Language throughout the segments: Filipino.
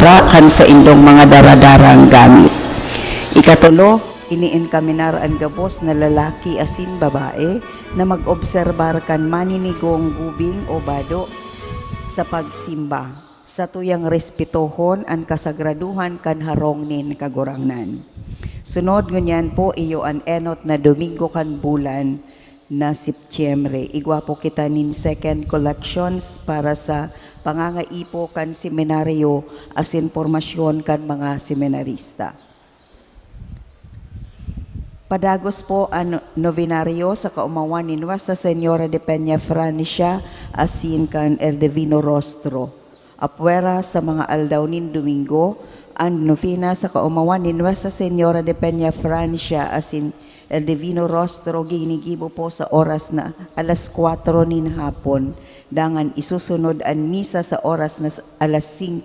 sara kan sa indong mga daradarang gamit. Ikatulo, iniinkaminar ang gabos na lalaki asin babae na mag-obserbar kan maninigong gubing o bado sa pagsimba sa tuyang respetohon ang kasagraduhan kan harong nin kagurangnan. Sunod ngunyan po iyo an enot na Domingo kan bulan na Setyembre. Igwa po kita nin second collections para sa pangangaipo kan seminaryo as informasyon kan mga seminarista. Padagos po ang novenaryo sa kaumawan ninwa sa Senyora de Peña Francia asin kan El Divino Rostro. Apwera sa mga aldaw nin Domingo, ang novena sa kaumawan ninwa sa Senyora de Peña Francia asin El Divino Rostro ginigibo po sa oras na alas 4 nin hapon. Dangan isusunod ang misa sa oras na alas 5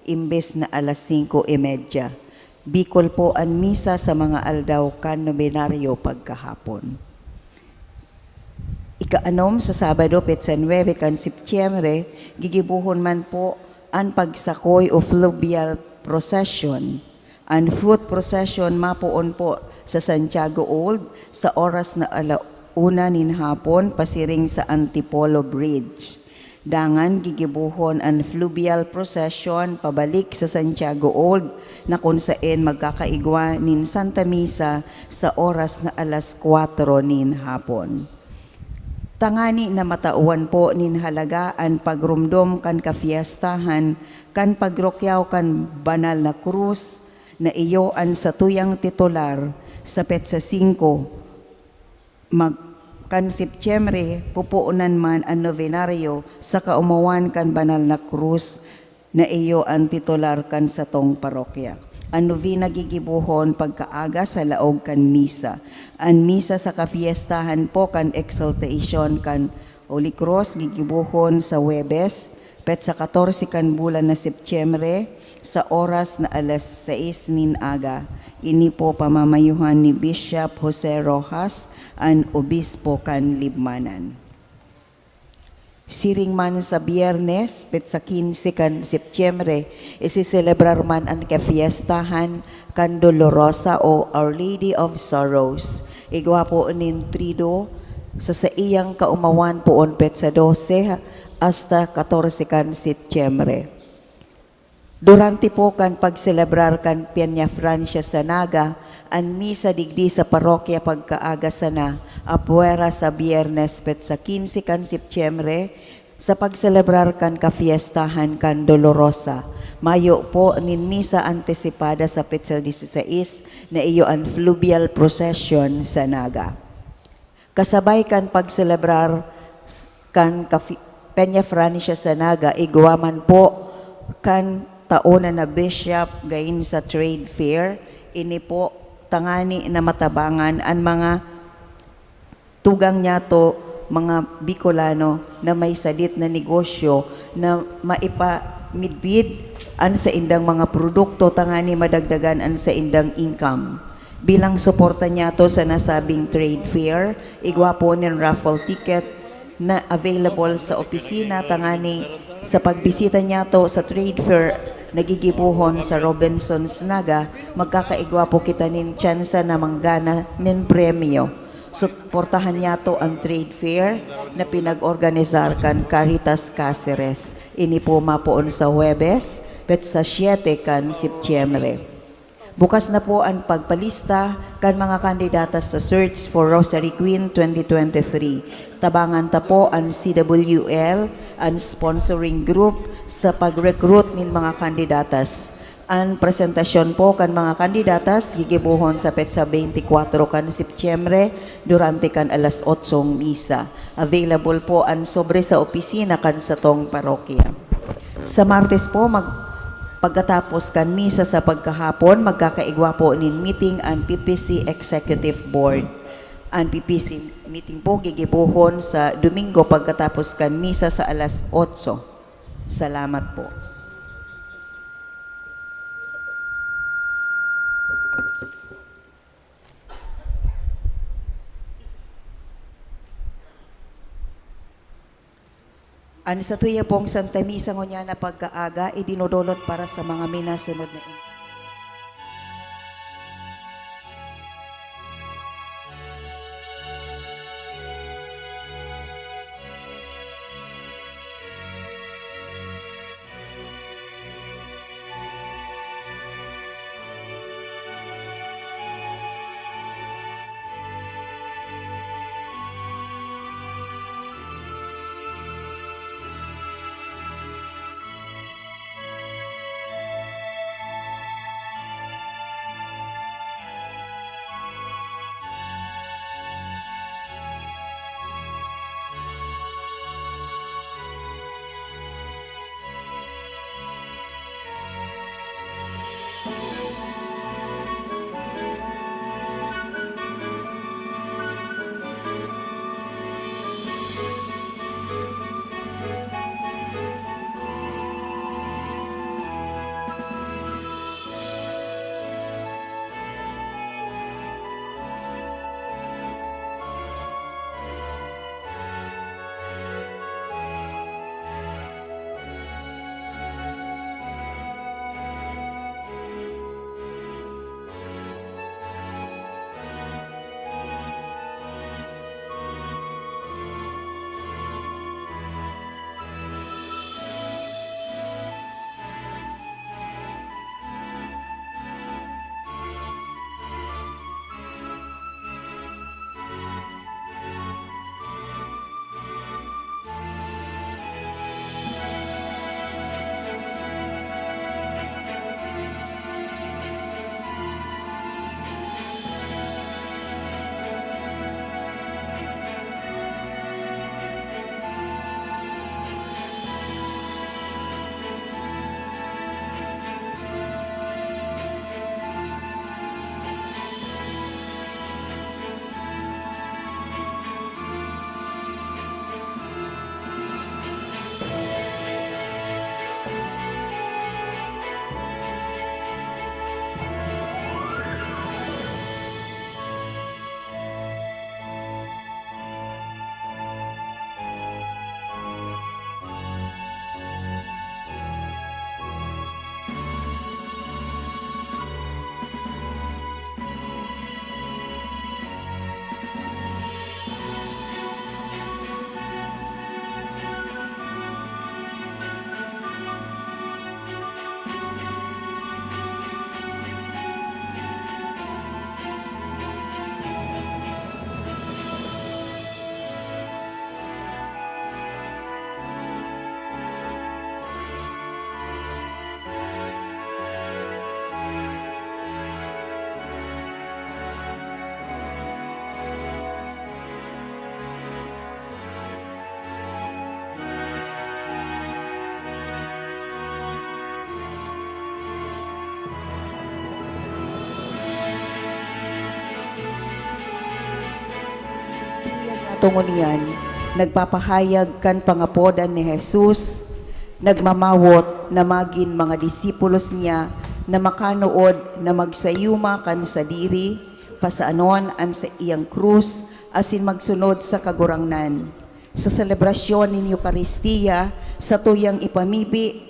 imbes na alas 5:30. Bicol po ang misa sa mga aldaw kan nobenaryo pagkahapon. Ikaanom sa Sabado, Petsa 9 kan Setyembre, gigibuhon man po ang pagsakoy o fluvial procession. Ang foot procession mapuon po sa Santiago Old sa oras na alauna nin hapon pasiring sa Antipolo Bridge. Dangan gigibuhon ang fluvial procession pabalik sa Santiago Old na kung saan magkakaigwa nin Santa Misa sa oras na alas 4 nin hapon. Tangani na matauan po nin halaga ang pagrumdom kan kafiestahan kan pagrokyaw kan banal na krus na iyo ang sa tuyang titular sa Petsa 5 kan Setyembre pupuunan man ang novenaryo sa kaumawan kan banal na krus na iyo ang titular kan sa tong parokya. Ang novena gigibuhon pagkaaga sa laog kan misa. Ang misa sa kafiestahan po kan exaltation kan Holy Cross gigibuhon sa Huwebes, Petsa 14 kan bulan na Setyembre sa oras na alas 6 nin aga. Ini po pamamayuhan ni Bishop Jose Rojas, ang obispo kan Libmanan. Siring man sa Biyernes, Petsa 15 kan Setyembre, isiselebrar man ang kafiestahan kan Dolorosa o Our Lady of Sorrows. Igwa po nin trido sa iyang kaumawan poon Petsa 12 hasta 14 kan Setyembre. Durante po kan pagselebrar kan Peña Francia sa Naga, ang misa digdi sa parokya pagkaaga sana, apwera sa Biyernes Petsa 15 kan Setyembre, sa pagselebrar kan kafiestahan kan Dolorosa. Mayo po nin misa antesipada sa Petsa 16 na iyo ang fluvial procession sa Naga. Kasabay kan pagselebrar kan Peña Francia sa Naga, igwaman po kan taona na bishop gayon sa trade fair. Ini po tangani na matabangan ang mga tugang niya to mga Bicolano na may sadit na negosyo na maipamidbid an sa indang mga produkto tangani madagdagan an sa indang income. Bilang suporta niya to sa nasabing trade fair, igwa po ng raffle ticket na available sa opisina tangani sa pagbisita niya to sa trade fair nagigibuhon sa Robinson's Naga, magkakaigwa po kita nin tsansa na manggana nin premyo. Suportahan niya to ang trade fair na pinag-organizar kan Caritas Cáceres. Ini po mapoon sa Huwebes, Petsa 7 kan Setyembre. Bukas na po ang pagpalista kan mga kandidata sa Search for Rosary Queen 2023. Tabangan ta po ang CWL, ang sponsoring group sa pag-recruit nin mga kandidatas. Ang presentasyon po kan mga kandidatas gigibuhon sa Petsa 24 kan Setyembre durante kan alas 8 misa. Available po ang sobre sa opisina kan sa tong parokya. Sa Martes po pagkatapos kan misa sa pagkahapon, magkakaigwa po nin meeting ang PPC Executive Board. Ang PPC meeting po gigibuhon sa Domingo pagkatapos kan misa sa alas 8. Salamat po. Ang sa tuya pong Santa Misa ngunya na pagkaaga, idinudulot para sa mga minasunod na ito. Tungon niyan, nagpapahayag kan pangapodan ni Jesus, nagmamawot na magin mga disipulos niya na makanood na magsayuma kan sa diri, pasaanon an sa iyang krus, asin magsunod sa kagurangnan. Sa selebrasyon ni Eucharistia, sa tuyang ipamibi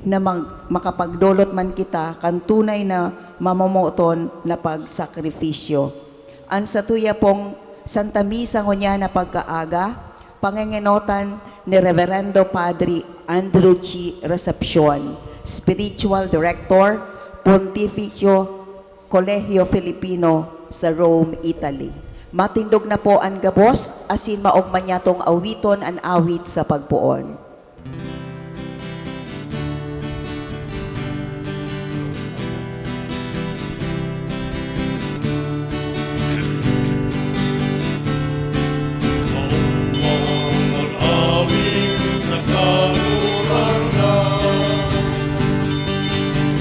na makapagdolot man kita kan tunay na mamamoton na pagsakripisyo. An sa tuya pong Santa Misa ngunya na pagkaaga, panginginotan ni Reverendo Padre Andrew G. Recepcion, Spiritual Director, Pontificio Colegio Filipino sa Rome, Italy. Matindog na po ang gabos, asin maogman niya tong awiton an awit sa pagpuon.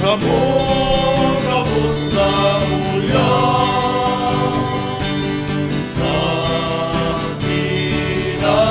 Amor kabus sa ulan sa ginahan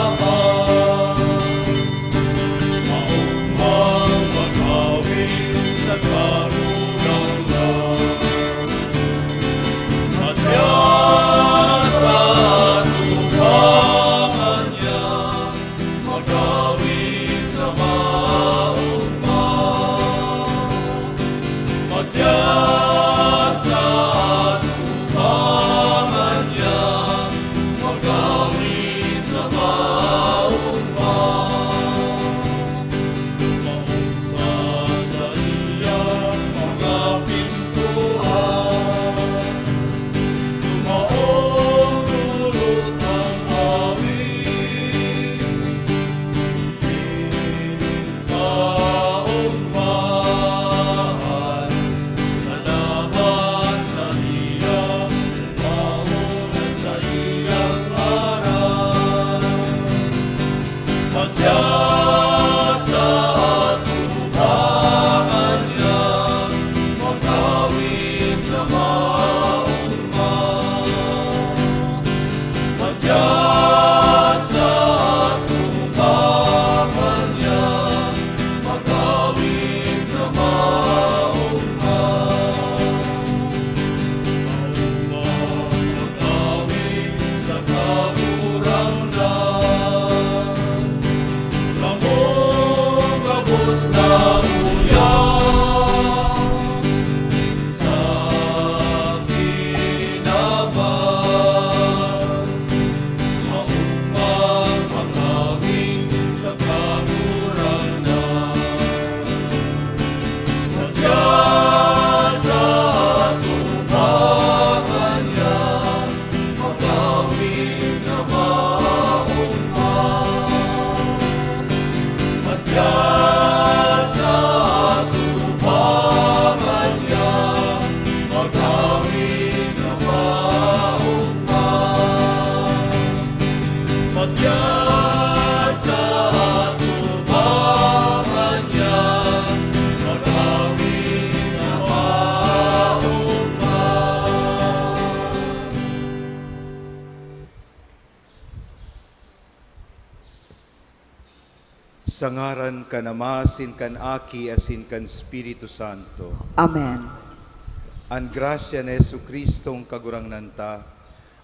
Sa ngaran kan Ama, sin kan Aki, asin kan Espiritu Santo. Amen. An grasya ni Jesucristong kagurangnan ta,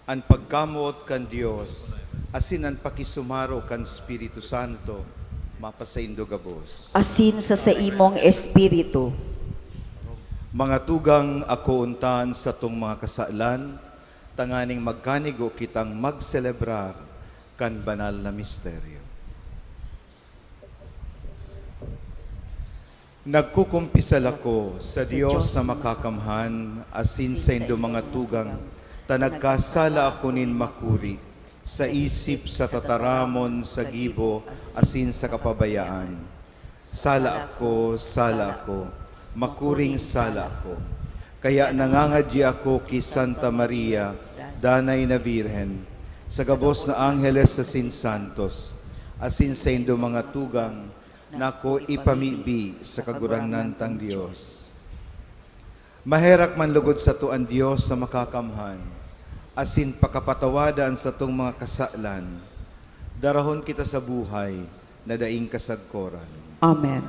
an pagkamuot kan Dios, asin an pakisumaro kan Espiritu Santo, mapasaindo gabos. Asin sa imong espiritu. Mga tugang ako untan sa tong mga kasalan, tanganing magkanigo kitang magselebrar kan banal na misteryo. Nagkukumpisal ako sa Dios na makakamhan, asin sa indo mga tugang, tanagkasala ako nin makuri, sa isip, sa tataramon, sa gibo, asin sa kapabayaan. Sala ako, makuring sala ako. Kaya nangangadya ako ki Santa Maria, danay na Birhen, sa gabos na Angeles sa Santos, asin sa indo mga tugang, nako ipamibi sa kagurangnan tang Dios. Maherak man lugod sa tuan Dios sa makakamhan, asin pakapatawadan sa tong mga kasalan, darahon kita sa buhay na daing kasagkoran. Amen.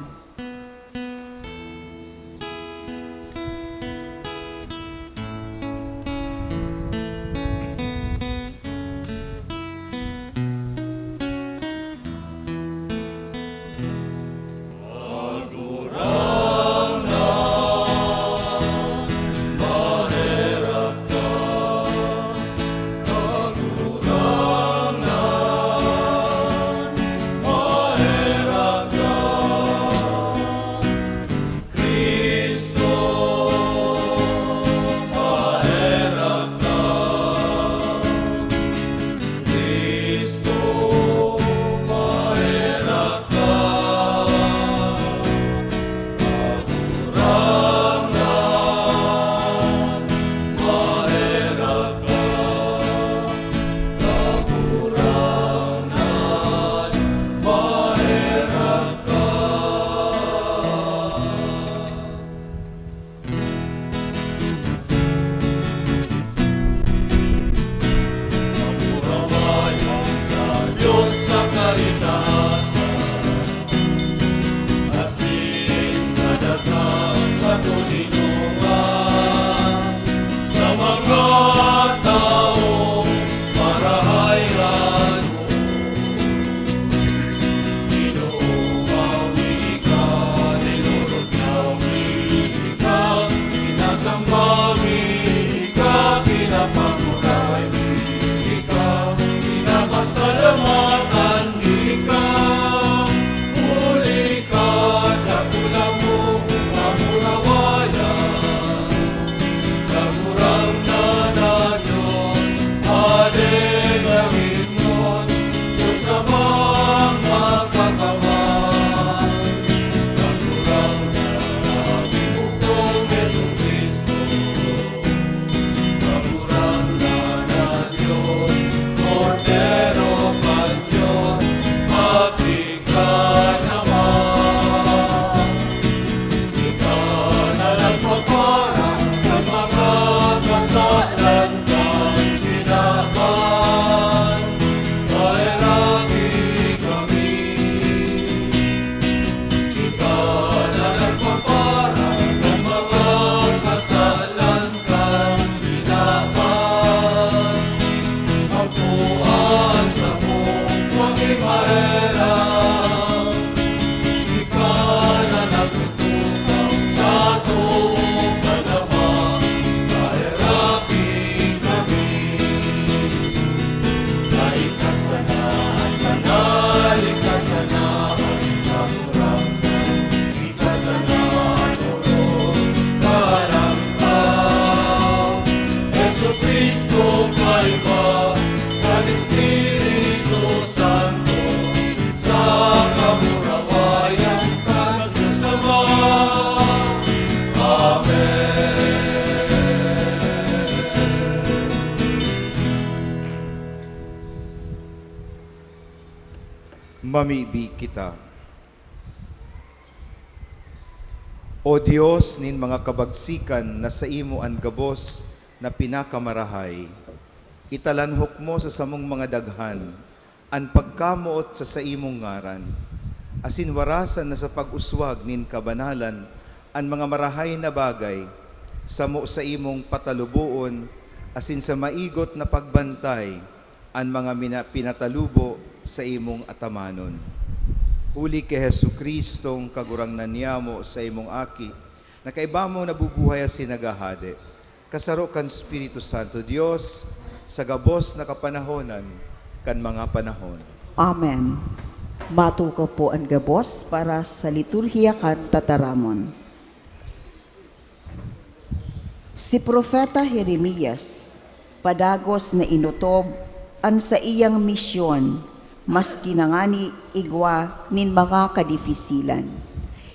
Mamibi kita. O Dios nin mga kabagsikan na sa imo ang gabos na pinakamarahay, italanhok mo sa samong mga daghan, ang pagkamuot sa imong ngaran, asin warasan na sa pag-uswag nin kabanalan, ang mga marahay na bagay, samo sa imong patalubuon, asin sa maigot na pagbantay, ang mga pinatalubo sa imong atamanon. Uli kay Hesu Kristong kagurangnan niyamo sa imong aki, na kaiba mo nabubuhay as sinagahade. Kasaro kan Espiritu Santo Dios, sa gabos na kapanahonan, kan mga panahon. Amen. Matuko po ang gabos para sa liturhiya kan tataramon. Si Propeta Jeremias, padagos na inutob an sa iyang misyon, mas kinangani igwa nin mga kadifisilan.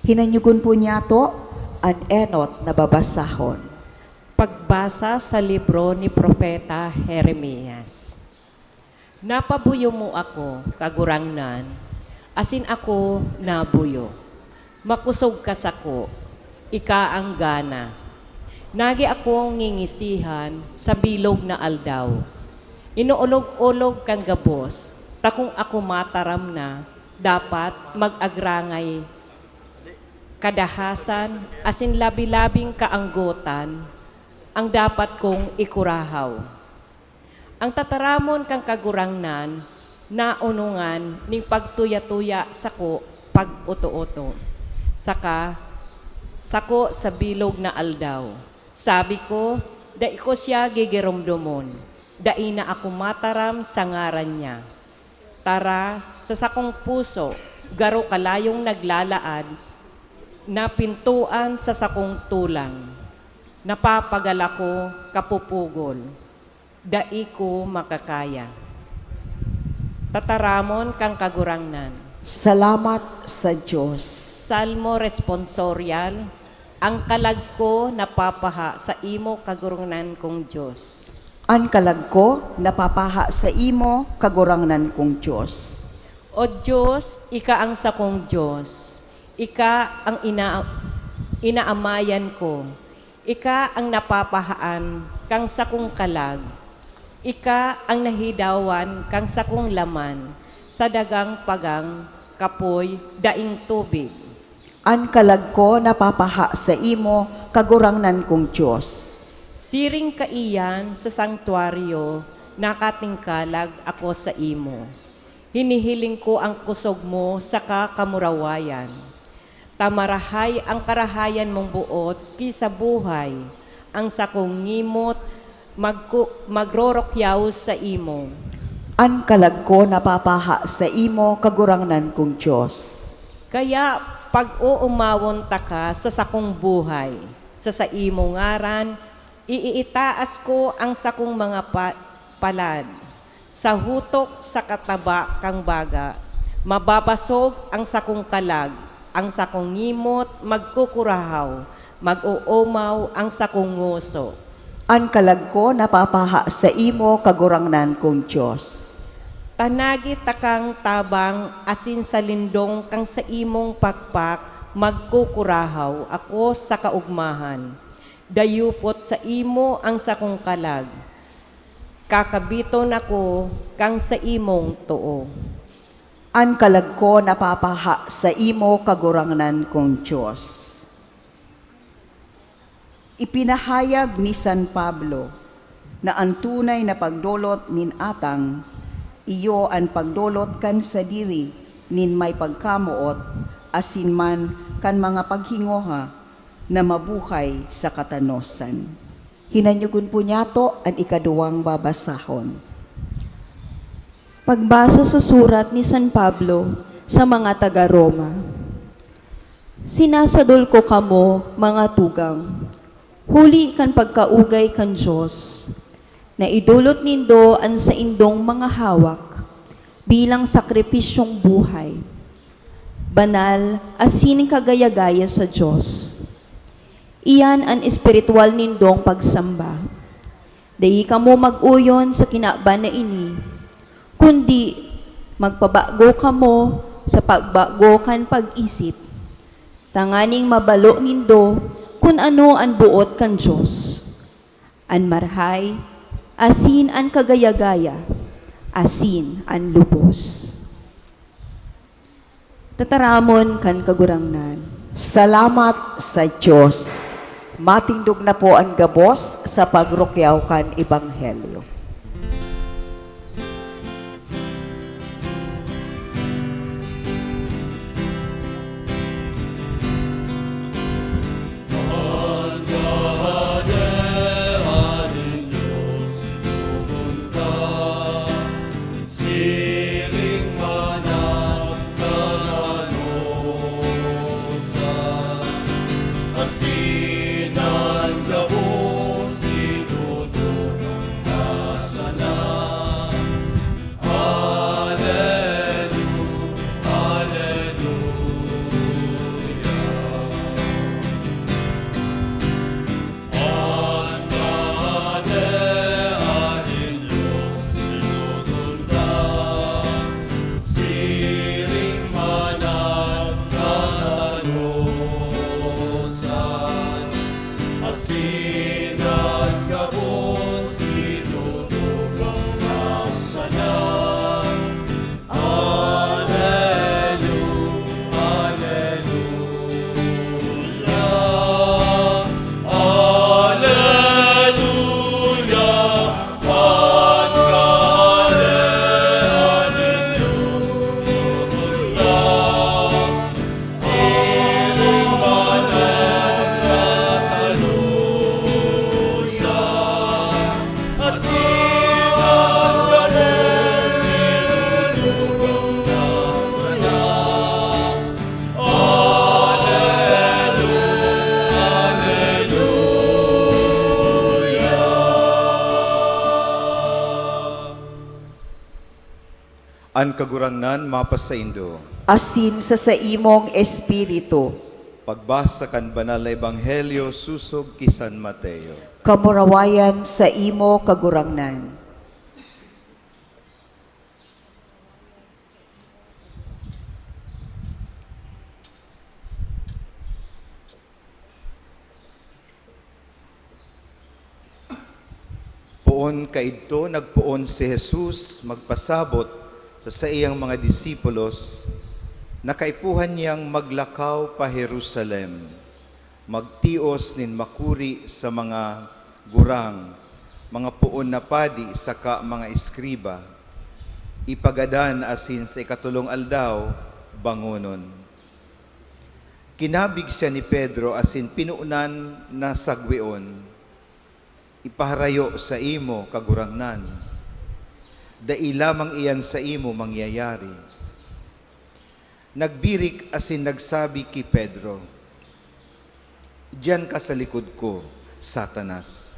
Hinanyugon po niya to an enot na babasahon. Pagbasa sa libro ni Propeta Jeremias. Napabuyo mo ako, kagurangnan, asin ako nabuyo. Makusog ka sako, ika ang gana. Nagi akong ngingisihan sa bilog na aldaw. Inuulog-ulog kang gabos, takong ako mataram na, dapat mag-agrangay kadahasan, asin labi-labing kaanggotan, ang dapat kong ikurahaw. Ang tataramon kang kagurangnan, naunungan ning pagtuya-tuya sako pag-uto-uto. Sako sa bilog na aldaw. Sabi ko, da iko siya gigiromdomon. Dai na ako mataram sa ngaran niya. Tara, sa sakong puso, garo kalayong naglalaad, na pintuan sa sakong tulang. Napapagala ko kapupugol. Dai ko makakaya. Tataramon kang kagurangnan. Salamat sa Diyos. Salmo responsorial, ang kalag ko napapaha sa imo kagurangnan kong Diyos. An kalag ko napapaha sa imo kagurangnan kong Diyos. O Diyos, ika ang sakong Diyos. Ika ang inaamayan ko. Ika ang napapahaan kang sakong kalag. Ika ang nahidawan kang sakong laman sa dagang pagang kapoy daing tubig. An kalag ko napapaha sa imo kagurangnan kong Diyos. Siring kaiyan sa sanktuaryo, nakatingkalag ako sa imo. Hinihiling ko ang kusog mo sa kakamurawayan. Tamarahay ang karahayan mong buot kisa buhay, ang sakong ngimot magrorokyaw sa imo. An kalag ko napapaha sa imo kagurangnan kong Diyos. Kaya pag-uumawon ta ka sa sakong buhay, sa imo ngaran, iitaas ko ang sakong mga palad. Sa hutok sa kataba kang baga, mababasog ang sakong kalag, ang sakong ngimot magkukurahaw, mag-uumaw ang sakong nguso. An kalag ko napapaha sa imo kagurangnan kong Diyos. Tanagi takang tabang asin sa lindong kang sa imong pakpak magkukurahaw ako sa kaugmahan. Dayupot sa imo ang sakong kalag. Kakabiton ako kang sa imong tuo. An kalag ko napapaha sa imo kagurangnan kong Diyos. Ipinahayag ni San Pablo na ang tunay na pagdolot nin atang, iyo ang pagdolot kan sa diri nin may pagkamuot, asin man kan mga paghingoha na mabuhay sa katanosan. Hinanyugon po niya to ang ikaduwang babasahon. Pagbasa sa surat ni San Pablo sa mga taga-Roma. Sinasadol ko kamo, mga tugang, huli kan pagkaugay kan Diyos, na idulot nindo ang sa indong mga hawak bilang sakripisyong buhay, banal asin kagaya-gaya sa Diyos. Iyan ang espiritual nindong pagsamba. Dahi kamo mag-uyon sa kinaban na ini, kundi magpabago kamo sa pagbago kan pag-isip, tanganing mabalo nindo kung ano ang buot kan Diyos, an marhay, asin an kagaya-gaya, asin an lubos. tataramon kan kagurangnan. Salamat sa Diyos. Matindog na po ang gabos sa pagrukyaw kan Ebanghelyo. An kagurangnan mapasaindo. Asin sa imong espiritu, Pagbasa kan banal na ebanghelyo susog ki San Mateo. kamurawayan sa imo kagurangnan. Poon kaidto nagpoon si Jesus magpasabot sa iyang mga disipulos, nakaipuhan niyang maglakaw pa Jerusalem, magtios nin makuri sa mga gurang, mga puon na padi saka mga iskriba, ipagadan asin sa ikatulong aldaw, bangonon. Kinabig siya ni Pedro asin pinuunan na sagweon, ipaharayo sa imo kagurangnan, dai lamang iyan sa imo mangyayari. Nagbirik asin nagsabi ki Pedro, diyan ka sa likod ko, Satanas.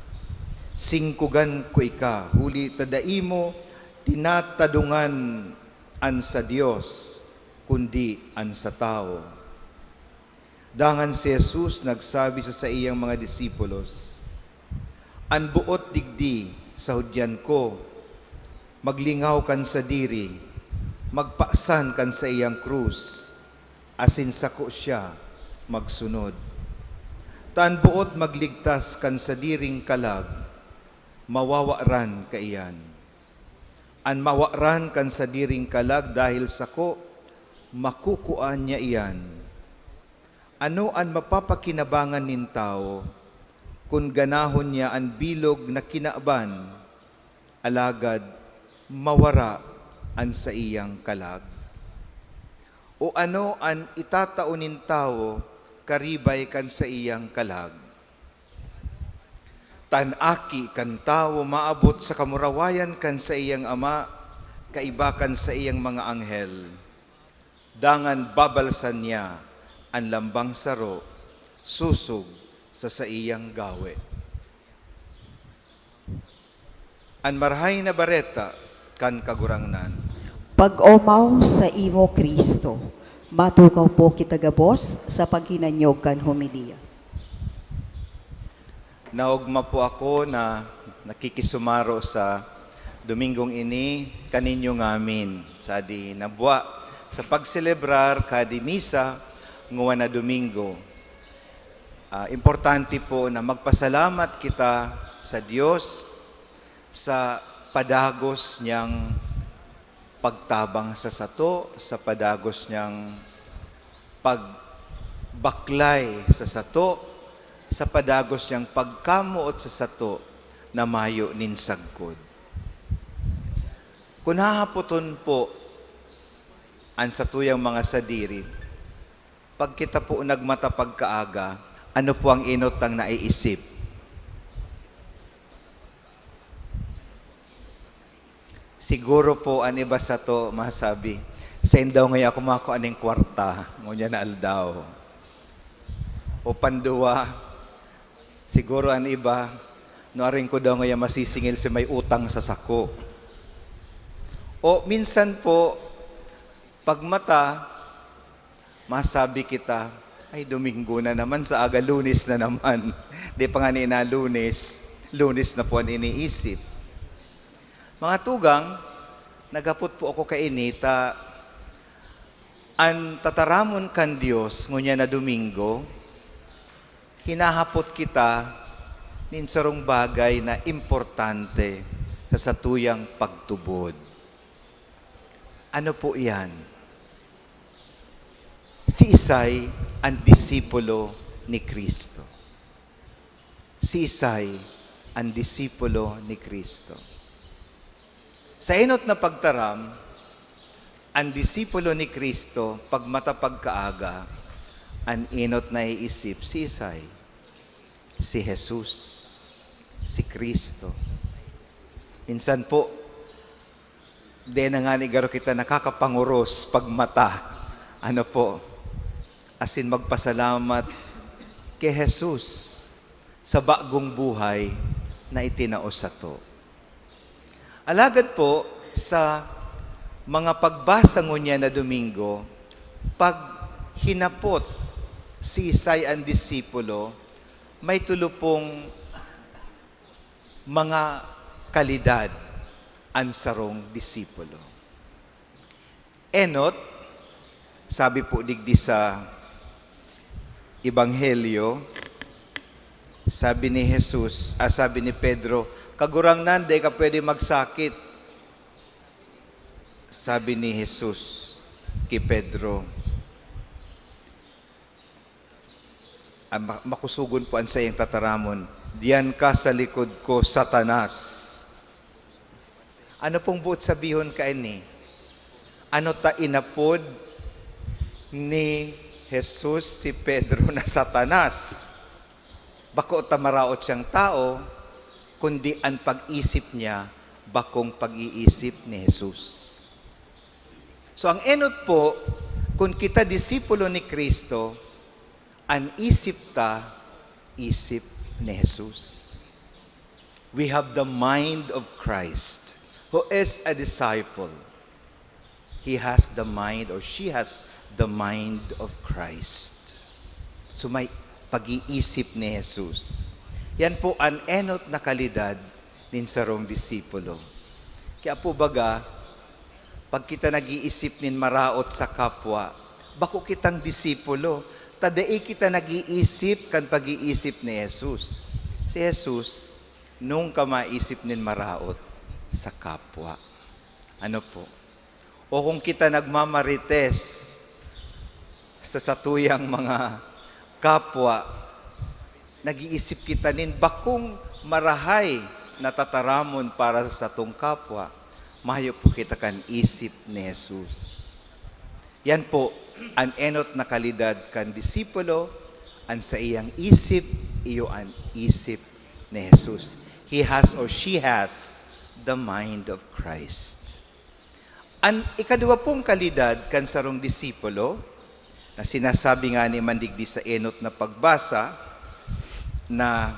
Singkugan ko ika, huli tadai mo tinatadungan an sa Dios, kundi an sa tao. Dangan si Jesus nagsabi sa iyang mga disipulos, an buot digdi sa hudyan ko, maglingaw kan sa diri, magpaksan kan sa iyang krus, asin sako siya magsunod. Taan buot magligtas kan sa diring kalag, mawawaran ka iyan. An mawaran kan sa diring kalag dahil sako, makukuan niya iyan. Ano an mapapakinabangan nin tao, kung ganahon niya an bilog na kinaaban, alagad mawara an sa iyang kalag? O ano an itataunin tao karibay kan sa iyang kalag? Tanaki kan tao maabot sa kamurawayan kan sa iyang ama, kaiba kan sa iyang mga anghel. Dangan babalsan niya ang lambang saro, susog sa iyang gawe. An marhay na bareta kan kagurangnan. Pag-omaw sa imo Kristo, matukaw po kita gabos sa paghinanyog kan homilya. Naugma po ako na nakikisumaro sa Domingong ini kaninyo ngamin sa di nabwa sa pagselebrar kadi misa nguwan na Domingo. Importante po na magpasalamat kita sa Diyos sa padagos niyang pagtabang sa sato, sa padagos niyang pagbaklay sa sato, sa padagos niyang pagkamuot sa sato, na mayo nin sagkod. Kung hahaputon po ang satuyang mga sadiri, pag kita po nagmata pagkaaga, ano po ang inot ang naiisip? Siguro po ang iba sa to masabi, saan daw ngayon ako mako aning kwarta, ngunya na aldaw. O panduwa, siguro ang iba, noaring ko daw ngayon masisingil si may utang sa sako. O minsan po, pagmata, masabi kita, ay Domingo na naman, sa aga Lunes na naman. Di pa nga na Lunes na po ang iniisip. Mga tugang, nagapot po ako kay Inita, ang tataramon kan Diyos, ngunya na Domingo, hinahapot kita ninsarong bagay na importante sa satuyang pagtubod. Ano po iyan? Si Isay ang disipulo ni Kristo. Si Isay ang disipulo ni Kristo. Sa inot na pagtaram, ang disipulo ni Kristo, pag matapagkaaga, ang inot na iisip, si Isay, si Jesus, si Kristo. Minsan po, di na nga ni garo kita nakakapanguros pag mata. Ano po? Asin magpasalamat kay Jesus sa bagong buhay na itinaos sa to. Alagad po sa mga pagbasa ngunya na Domingo, pag hinapot si Isay ang disipulo, may tulupong mga kalidad ang sarong disipulo. Enot, sabi po digdi sa Ebanghelyo, sabi ni Jesus, sabi ni Pedro, kagurang nanday ka pwede magsakit. Sabi ni Jesus kay Pedro, makusugon po ang sayang tataramon, diyan ka sa likod ko, Satanas. Ano pong buot sabihon ka ini? Ano ta inapod ni Jesus si Pedro na Satanas? Bako ta maraot siyang tao, kundi ang pag-isip niya, bakong pag-iisip ni Jesus. So ang enot po, kung kita disipulo ni Kristo, ang isip ta, isip ni Jesus. We have the mind of Christ, who is a disciple. He has the mind, or she has the mind of Christ. So may pag-iisip ni Jesus. Yan po ang enot na kalidad nin sarong disipulo. Kaya po baga, pag kita nag-iisip nin maraot sa kapwa, bako kitang disipulo, tadai kita nag-iisip kan pag-iisip ni Jesus. Si Jesus, nung ka maisip nin maraot sa kapwa. Ano po? O kung kita nagmamarites sa satuyang mga kapwa, nag-iisip kita nin bakong marahay na tataramon para sa satong kapwa, mahayo po kita kan isip ni Jesus. Yan po, ang enot na kalidad kan disipulo, ang sa iyang isip, iyo ang isip ni Jesus. He has or she has the mind of Christ. Ang ikadua pong kalidad kan sarong disipulo, na sinasabi nga ni Mandigdi sa enot na pagbasa, na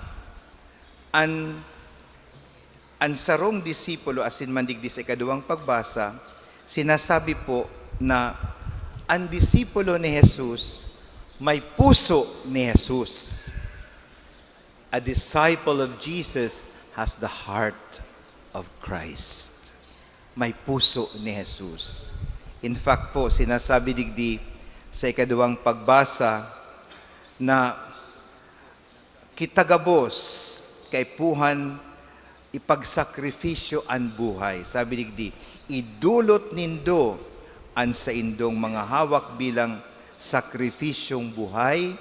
ang sarong disipulo, asin Mandigdi sa ikaduwang pagbasa, sinasabi po na ang disipulo ni Jesus may puso ni Jesus. A disciple of Jesus has the heart of Christ. May puso ni Jesus. In fact po, sinasabi digdi sa ikaduwang pagbasa na kitagabos kay puhan ipagsakripisyo ang buhay. Sabi digdi, idulot nindo an sa indong mga hawak bilang sakripisyong buhay,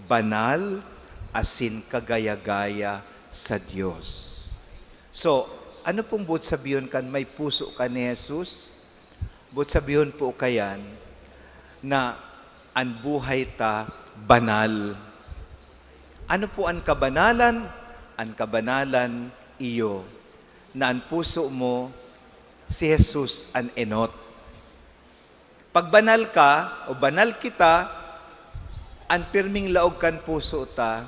banal, asin kagaya-gaya sa Diyos. So, ano pong buot sabihin kan may puso ka ni Jesus? Buot sabihin po kayan na ang buhay ta banal. Ano po ang kabanalan? Ang kabanalan iyo na ang puso mo si Jesus ang enot. Pag banal ka o banal kita, ang pirming laog kan puso ta,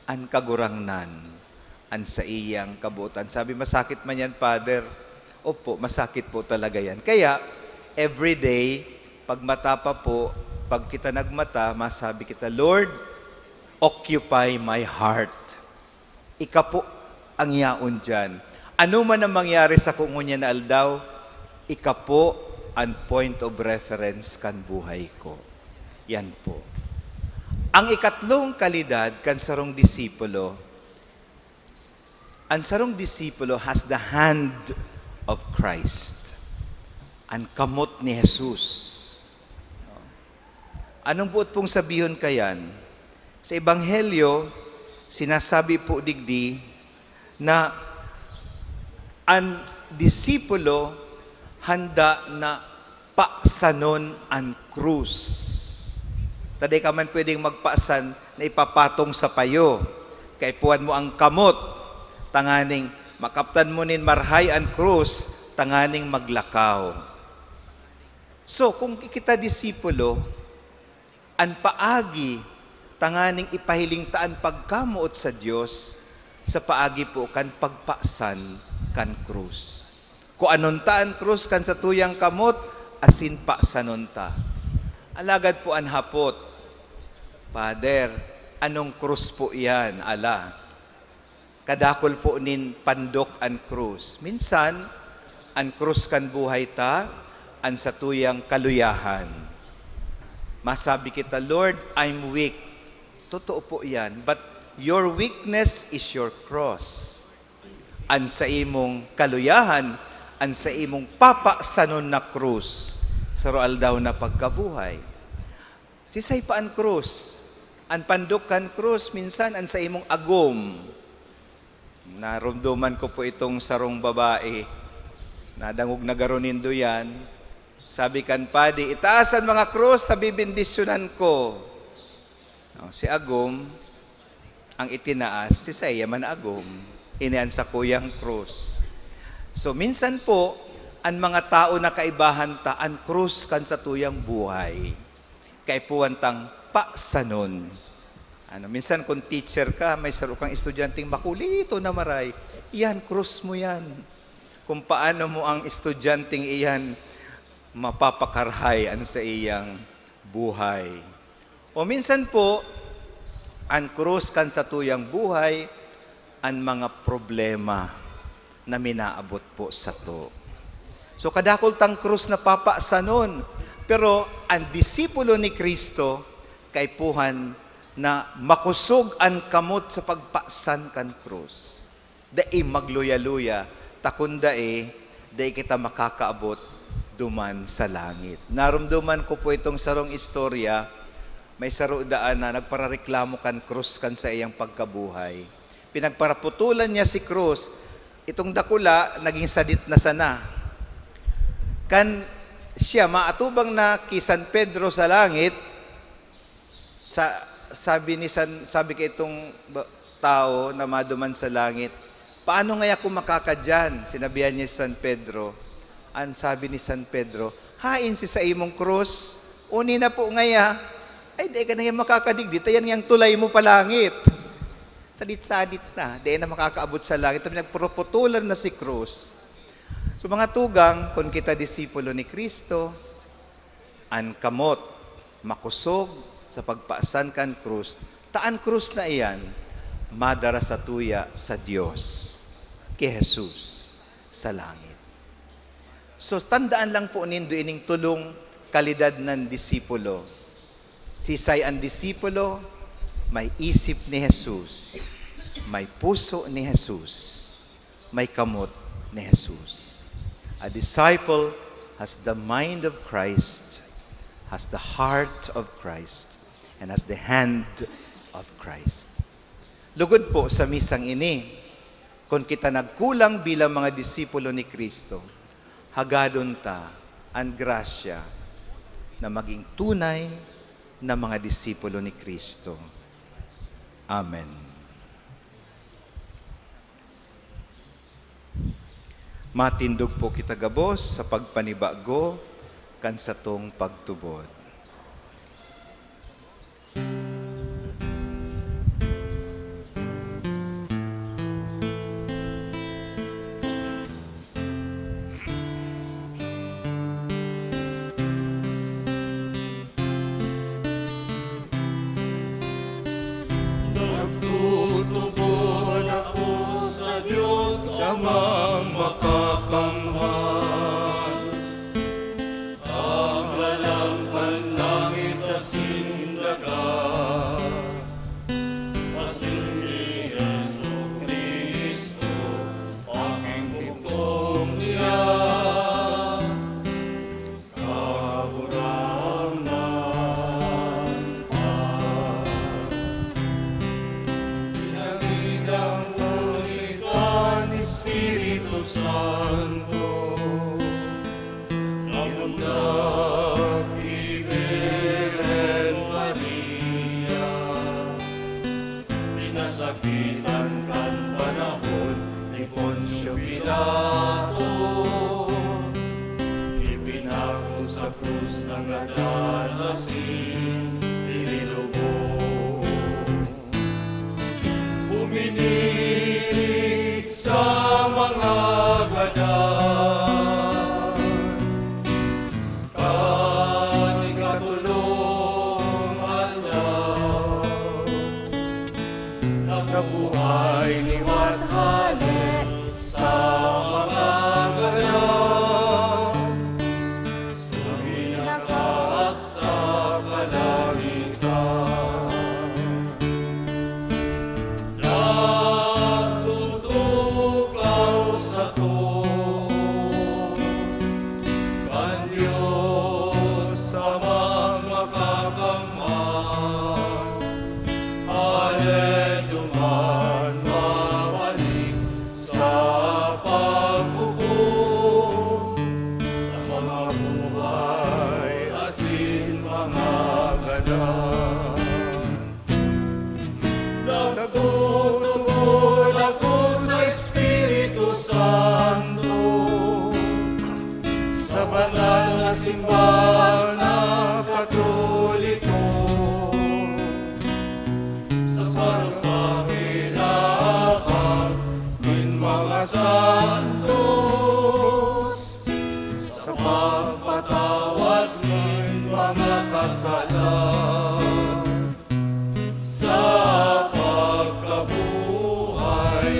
ang kagurangnan, ang sa iyang kabutan. Sabi, masakit man yan, Father. Opo, masakit po talaga yan. Kaya, every day, pag mata pa po, pag kita nagmata, masabi kita, Lord, occupy my heart. Ika po ang yaon dyan. Ano man ang mangyari sa kungunya na aldaw, ika po ang point of reference kan buhay ko. Yan po. Ang ikatlong kalidad kan sarong disipulo, ang sarong disipulo has the hand of Christ. Ang kamot ni Jesus. Anong buot pong sabihin kayan? Sa Ebanghelyo, sinasabi po digdi na ang disipulo handa na paksanon ang krus. Taday ka man pwedeng magpaasan na ipapatong sa payo. Kaipuan mo ang kamot, tanganing makaptan mo nin marhay ang krus, tanganing maglakaw. So, kung kita disipulo, ang paagi, tanganing ipahiling taan pagkamuot sa Diyos, sa paagi po kan pagpaasan kan krus. Kung anon taan krus kan sa tuyang kamot, asin paasanon ta. Alagad po ang hapot, Father, anong krus po yan? Ala, kadakol po nin pandok ang krus. Minsan, ang krus kan buhay ta, ang sa tuyang kaluyahan. Masabi kita, Lord, I'm weak. Totoo po yan. But your weakness is your cross. Ang sa imong kaluyahan, ang sa imong papasanon na krus, sa roal daw na pagkabuhay. Sisay pa ang krus. Ang pandukan krus, minsan ang sa imong agom. Narumduman ko po itong sarong babae. Nadangog na garonindo yan. Sabi kan padi, itaasan mga krus, tabibindisyonan ko. Si agom, ang itinaas, si saya man agom. Inian sa kuyang krus. So minsan po, ang mga tao na kaibahan ta, ang krus kan sa tuyang buhay. Kaipuan tang paksanon. Minsan kung teacher ka, may saro kang estudyanteng makulito na maray, iyan, krus mo yan. Kung paano mo ang estudyanteng iyan mapapakarhay ang sa iyang buhay. O minsan po, ang krus kan sa tuyang buhay, ang mga problema na minaabot po sa to. So kadakol tang krus na papasanon, pero ang disipulo ni Kristo, kaipuhan na makusog ang kamot sa pagpasan kan krus. Dai magluya-luya, takunda dai kita makakaabot duman sa langit. Narumduman ko po itong sarong istorya, may saro daan na nagparareklamo kan krus kan sa iyang pagkabuhay. Pinagparaputulan niya si krus, itong dakula naging sadit na sana. Kan siya maatubang na ki San Pedro sa langit, sabi kay itong tao na maduman sa langit, paano nga ako makakadyan? Sinabihan niya si San Pedro. Ang sabi ni San Pedro, hain si sa imong krus, uni na po ngaya, ay di ka na yung makakadigdi, tayan yung tulay mo pa langit. Sadit-sadit na, di na makakaabot sa langit. Nagpropotulan na si krus. So mga tugang, kung kita disipulo ni Kristo, ang kamot, makusog, sa pagpaasan kan krus, taan krus na iyan, madara sa tuya sa Diyos, kay Jesus, sa langit. So, tandaan lang po nindo ining tulong kalidad ng disipulo. Sisay ang disipulo, may isip ni Jesus, may puso ni Jesus, may kamot ni Jesus. A disciple has the mind of Christ, has the heart of Christ and has the hand of Christ. Lugod po sa misang ini, kung kita nagkulang bilang mga disipulo ni Kristo, hagadon ta ang grasya na maging tunay na mga disipulo ni Kristo. Amen. Matindog po kita gabos sa pagpanibago kan sa tong pagtubod. Nagtutubod ako sa Diyos amang makakamhan. Agalang langit asin dagat, asin ni Yesu Cristo, aking bugtong niya. Kaburanan ka. Pinagidang ulitan, Espiritu Santo, namundag kay Virgen Maria, pinasakitan kan panahon ni Poncio Pilato, ipinako sa krus ng adanasin, inilubog. Uminilig sa mga gadan, kanikatulong alaw, nakabuhay liwat halit sa mga gadan, sa binaka at sa kalangitan. Nagtutukaw sa to, kan Diyos amang makakamhan. Alin duman mabalik sa paghukom, sa mga buhay asin mga gadan. Nagtutubod ako sa Espiritu Santo, sa banal na simbahan na Katoliko, sa pagpakilaban ng mga santos, sa pagpatawad ng mga kasalan, sa pagkabuhay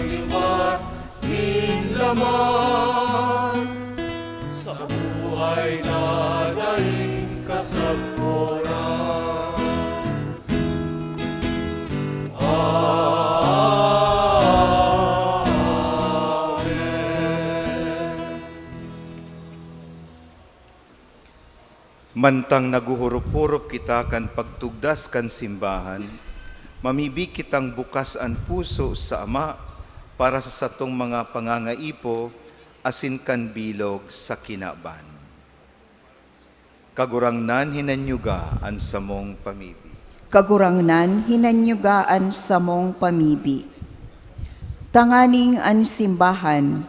liwat din laman, sa buhay na daing kasagpuran. Amen. Mantang naguhurup-hurup kita kan pagtugdas kan simbahan, mamibig kitang bukas ang puso sa Ama para sa satong mga pangangaipo asin kan bilog sa kinaban. Kagurangnan hinanyuga ang samong pamibi. Kagurangnan hinanyugaan sa mong pamibi. Tanganing an simbahan,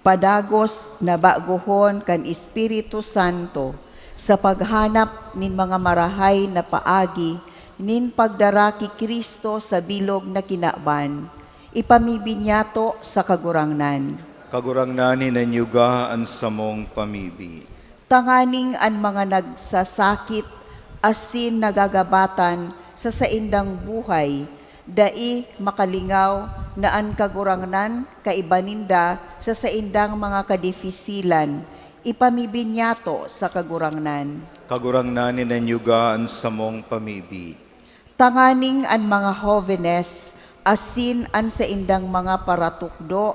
padagos na baguhon kan Espiritu Santo sa paghanap nin mga marahay na paagi nin pagdaraki Kristo sa bilog na kinaban, ipamibinyato sa kagurangnan. Kagurangnan hinanyuga ang samong pamibi. Tanganing an mga nagsasakit asin nagagabatan sa saindang buhay, dai makalingaw na an kagurangnan kaibaninda sa saindang mga kadifisilan, ipamibinyato sa kagurangnan. Kagurangnan hinanyuga ang samong pamibi. Tanganing an mga jóvenes asin an saindang mga paratukdo,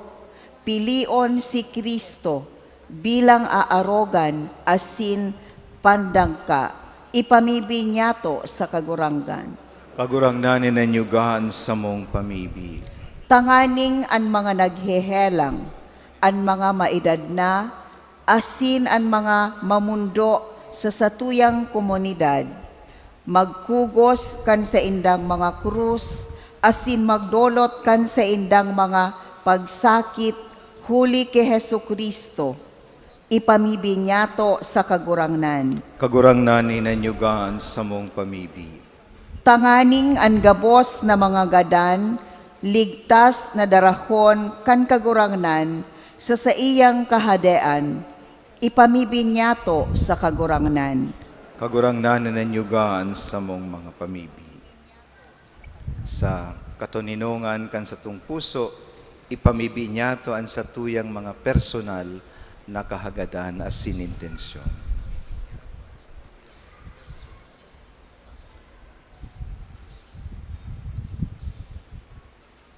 pilion si Kristo bilang aarogan asin pandangka, ipamibi niyato sa kaguranggan. Kagurangnan ni nanyugaan sa mong pamibi. Tanganing an mga naghehelang, an mga maedad na, asin an mga mamundo sa satuyang komunidad, magkugos kan sa indang mga krus, asin magdolot kan sa indang mga pagsakit, huli kay Hesu Kristo, ipamibi niyato sa kagurangnan. Kagurangnan ni nanyugaan sa mong pamibi. Tanganing an gabos na mga gadan, ligtas na darahon kan kagurangnan sa iyang kahadean, ipamibi niyato sa kagurangnan. Kagurangnan ni nanyugaan sa mong mga pamibi. Sa katuninungan kan sa tung puso, ipamibi niyato ang satuyang mga personal na kahagadan as sinintensyon.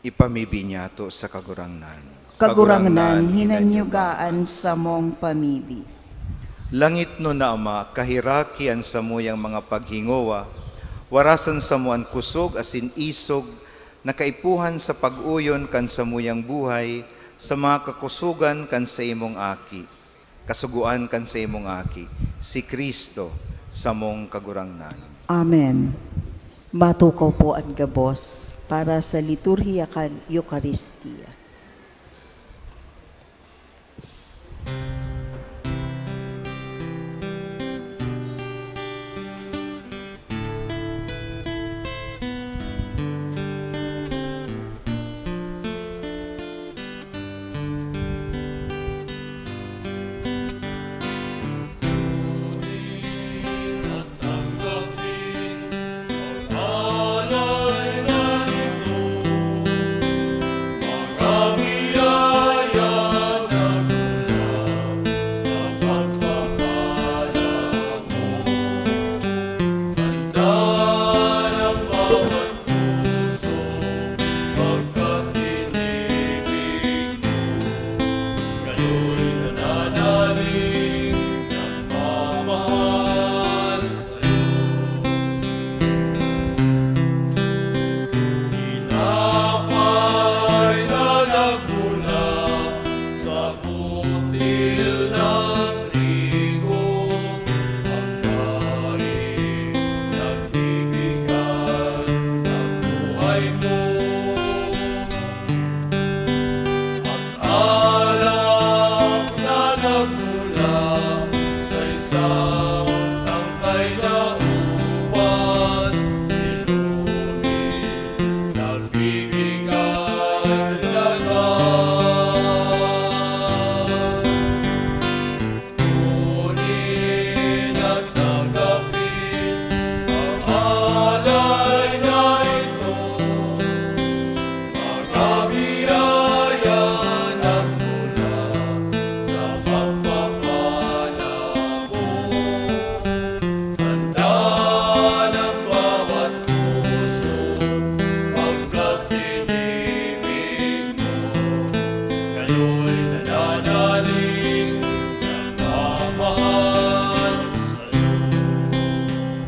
Ipamibi niyato sa kagurangnan. Kagurangnan, hinanyugaan sa mong pamibi. Langit no na Ama, kahiraki ang samuyang mga paghingowa, warasan sa mo ang kusog asin isog, nakaipuhan sa pag-uyon kan samuyang buhay, sa mga kakusugan kan sa imong aki, kasuguan kan sa imong aki, si Kristo sa mong kagurangnan. Amen. Matukaw po ang gabos para sa liturhiya kan Eucharistia.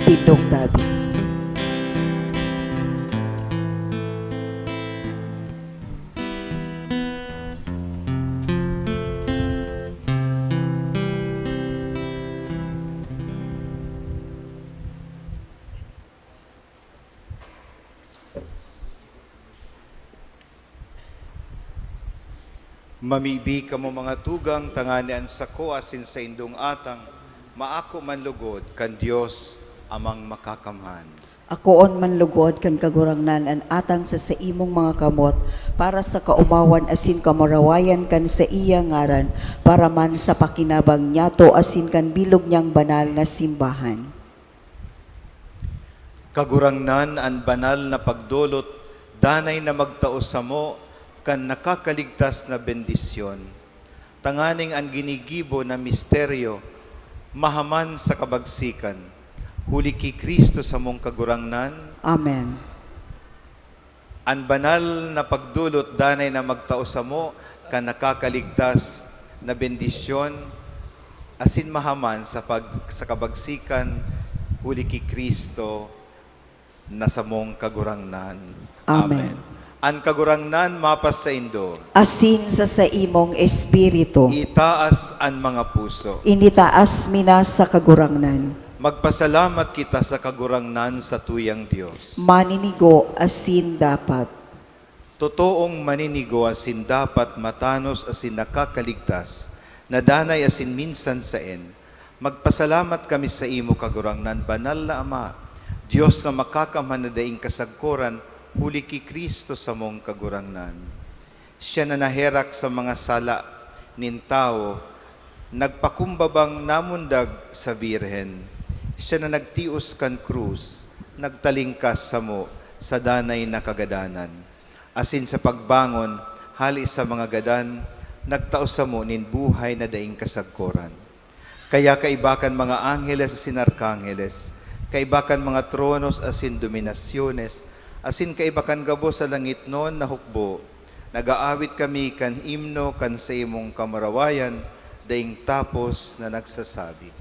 Tindog tabi. Mamibi ka mo mga tugang, tanganian sa ko asin sa indong atang, maako man lugod kan Dios amang makakamhan. Akoon man lugod kan kagurangnan an atang sa imong mga kamot para sa kaumawan asin kamarawayan kan sa iya ngaran para man sa pakinabang niyato asin kan bilog niyang banal na simbahan. Kagurangnan ang banal na pagdulot, danay na magtao sa mo, kan nakakaligtas na bendisyon. Tanganing ang ginigibo na misteryo, mahaman sa kabagsikan, huli ki Kristo sa mong kagurangnan. Amen. Ang banal na pagdulot, danay na magtao sa mo, kan nakakaligtas na bendisyon, asin mahaman sa kabagsikan, huli ki Kristo na samong kagurangnan. Amen. An kagurangnan mapas sa Indo, Asin sa imong espiritu, itaas an mga puso. initaas minas sa kagurangnan. Magpasalamat kita sa kagurangnan sa tuyang Diyos. Maninigo asin dapat. Totoong maninigo asin dapat matanos asin nakakaligtas, na danay asin minsan saen. Magpasalamat kami sa imo kagurangnan, banal na Ama, Diyos na makakamhan na daing kasagkoran, huli ki Kristo sa mong kagurangnan. Siya na naherak sa mga sala nin tao, nagpakumbabang namundag sa Birhen. Siya na nagtios kan krus, nagtalingkas sa mo sa danay na kagadanan. Asin sa pagbangon, hali sa mga gadan, nagtaos sa mo nin buhay na daing kasagkoran. Kaya kaibakan mga angeles asin arkangeles, kaibakan mga tronos asin dominasyones, asin kaibakan gabo sa langit noon na hukbo, nagaawit kami kan himno kan sa imong kamarawayan, daing tapos na nagsasabi.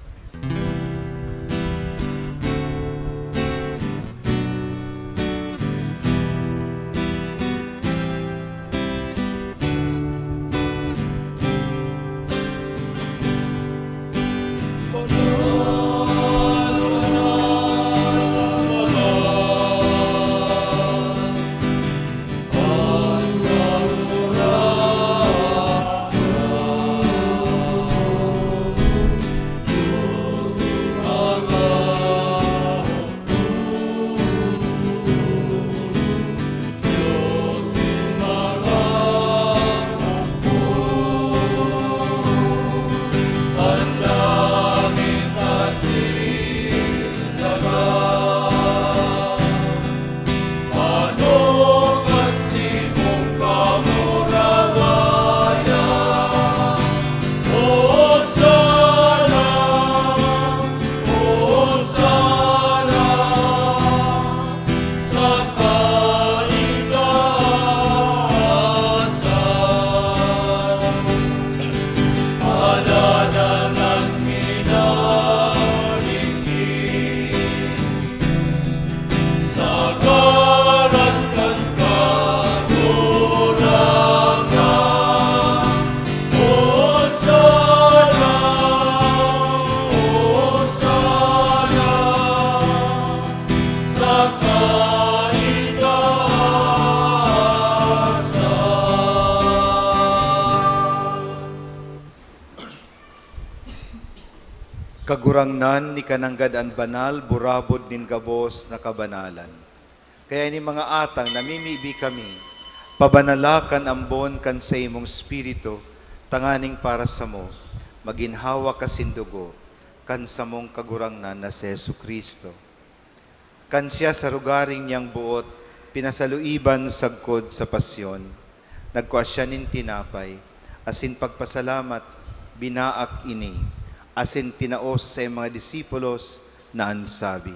Kagurangnan ni kananggadan banal, burabod nin gabos na kabanalan. Kaya ni mga atang namimibi kami, pabanalakan ambon kan sa imong spirito, tanganing para sa mo, maginhawa kasindugo, kan sa mong kagurangnan na si Jesu Kristo. Kan siya sa rugaring niyang buot, pinasaluiban sagkod sa pasyon, nagkuha siya nin tinapay, asin pagpasalamat, binaak ini, asin tinaos sa mga disipulos na ansabi,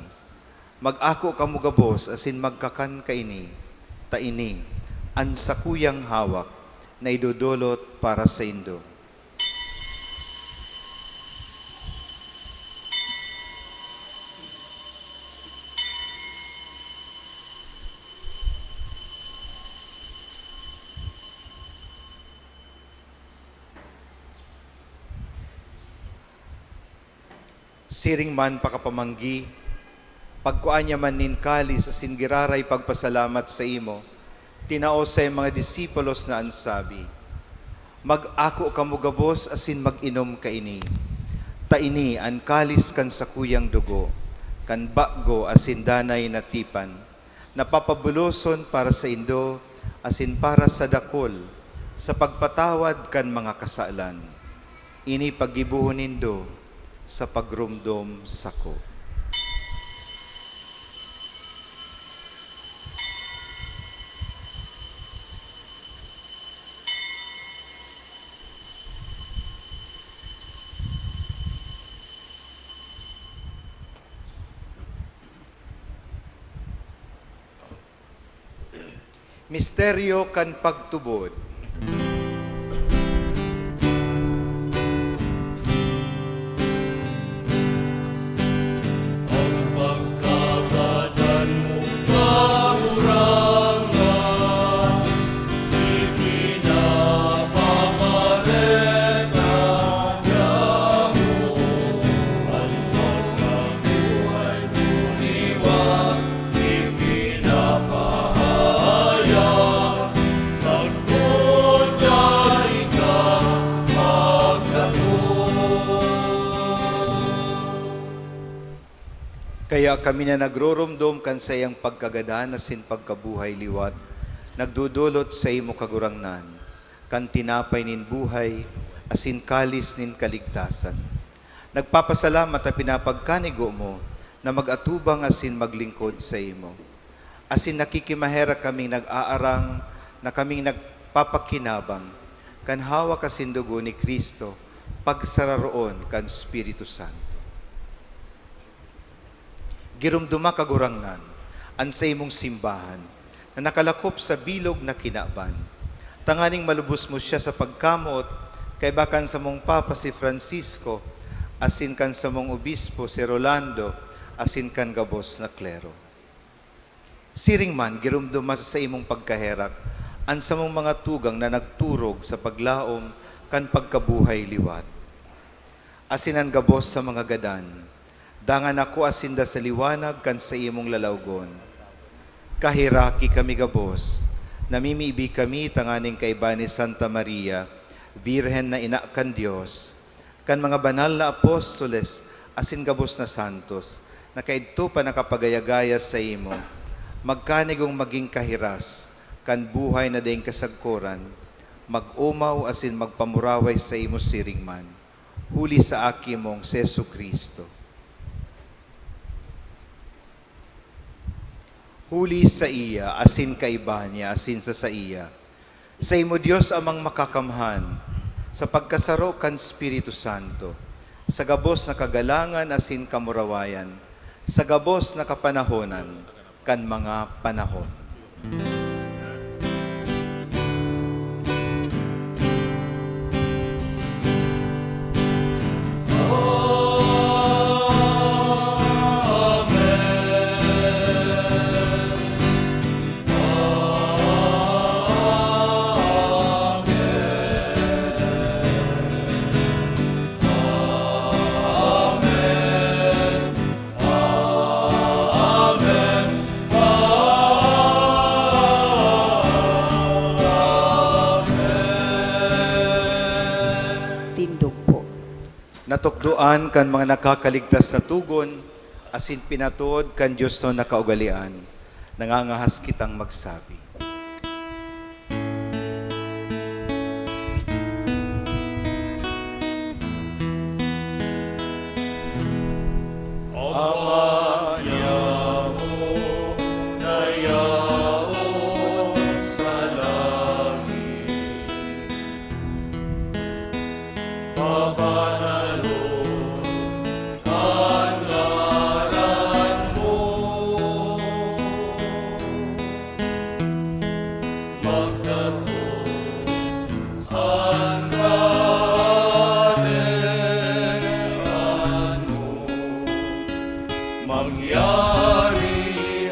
mag-ako kamugabos asin magkakan kaini, taini, an sakuyang hawak na idudulot para sa Indo. Siring man pakapamanggi, pagkuan niya man nin kalis asin giraray pagpasalamat sa imo, tinaos sa mga disipulos na ansabi, mag-ako kamugabos asin mag-inom kaini, taini an kalis kan sakuyang dugo, kan baggo asin danay na tipan, napapabuloson para sa Indo asin para sa dakol, sa pagpatawad kan mga kasalan. Ini pagibuhon nindo sa pagrumdom sako. Misteryo kan pagtubod. Ang Kaya kami na nagroromdom kan sa iyang pagkagadan asin pagkabuhay liwat, nagdudulot sa imo kagurangnan, kan tinapay nin buhay, asin kalis nin kaligtasan. Nagpapasalamat na pinapagkanigo mo na mag-atubang asin maglingkod sa imo. Asin nakikimahera kaming nag-aarang na kaming nagpapakinabang, kan hawak asin dugo ni Kristo, pagsararoon kan Espiritu Santo. Girumduma kagurangnan, an sa imong simbahan, na nakalakop sa bilog na kinaban. Tanganing malubos mo siya sa pagkamot, kay bakan sa mong Papa si Francisco, asin kan sa mong Obispo si Rolando, asin kan gabos na klero. Siring man, girumduma sa imong pagkaherak, an sa mong mga tugang na nagturog sa paglaom, kan pagkabuhay liwat. Asin ang gabos sa mga gadan, dangan ako asinda sa liwanag kan sa imong lalawgon. Kahiraki kami gabos, namimibi kami tanganing kaiba ni Santa Maria, Birhen na ina kan Diyos, kan mga banal na apostoles, asin gabos na santos, na kaidto pa nakapagayagaya sa imo, magkanigong maging kahiras, kan buhay na dayang kasagkoran, mag-umaw asin magpamuraway sa imo siringman, huli sa aki mong Sesu Kristo. Huli sa iya, asin kaiba niya, asin sa iya. Sa imo Diyos amang makakamhan, sa pagkasaro kan Espiritu Santo, sa gabos na kagalangan asin kamurawayan, sa gabos na kapanahonan, kan mga panahon. Tindog po. Natukduan kan mga nakakaligtas na tugon, asin pinatuod kan Diyos no nakaugalian, nangangahas kitang magsabi. Ama niya mo, dayaon sa langit. Pabanalon ang ngaran mo. Magdato ang kanehan mo. Mangyari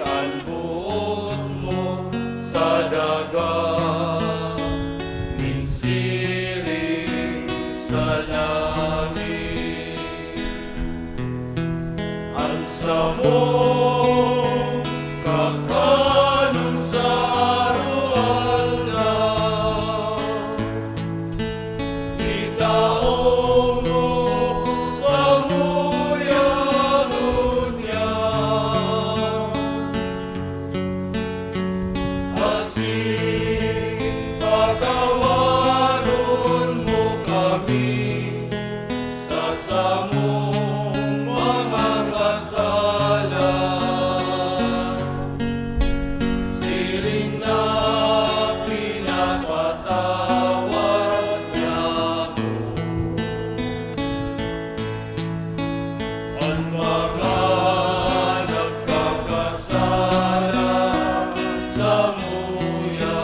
ang buot mo sa dagat, minsiring sa langit. Ang samong kakanon sa arual na, itaong mo sa muyangon niya. Asin pagawaron mo kami sa samong mga kasalan. Siring na pinapatawad niya mo ang mga nagkakasala sa muya.